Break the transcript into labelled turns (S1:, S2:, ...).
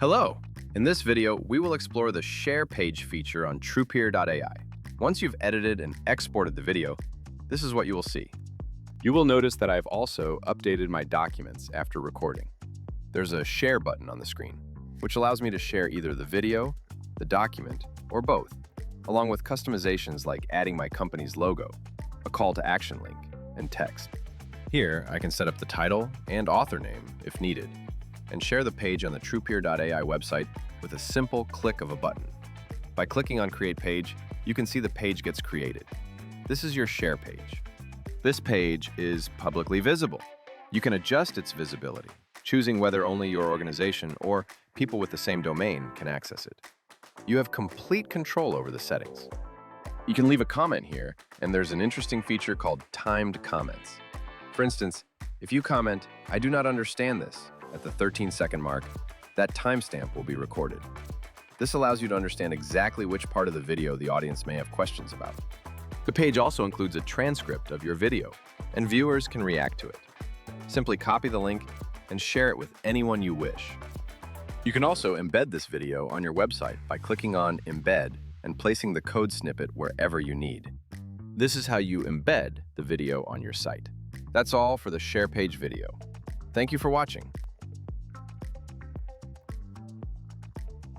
S1: Hello! In this video, we will explore the Share Page feature on Trupeer.ai. Once you've edited and exported the video, this is what you will see. You will notice that I've also updated my documents after recording. There's a Share button on the screen, which allows me to share either the video, the document, or both, along with customizations like adding my company's logo, a call to action link, and text. Here, I can set up the title and author name if needed, and share the page on the Trupeer.ai website with a simple click of a button. By clicking on Create Page, you can see the page gets created. This is your Share page. This page is publicly visible. You can adjust its visibility, choosing whether only your organization or people with the same domain can access it. You have complete control over the settings. You can leave a comment here, and there's an interesting feature called timed comments. For instance, if you comment, "I do not understand this," at the 13-second mark, that timestamp will be recorded. This allows you to understand exactly which part of the video the audience may have questions about. The page also includes a transcript of your video, and viewers can react to it. Simply copy the link and share it with anyone you wish. You can also embed this video on your website by clicking on Embed and placing the code snippet wherever you need. This is how you embed the video on your site. That's all for the Share Page video. Thank you for watching.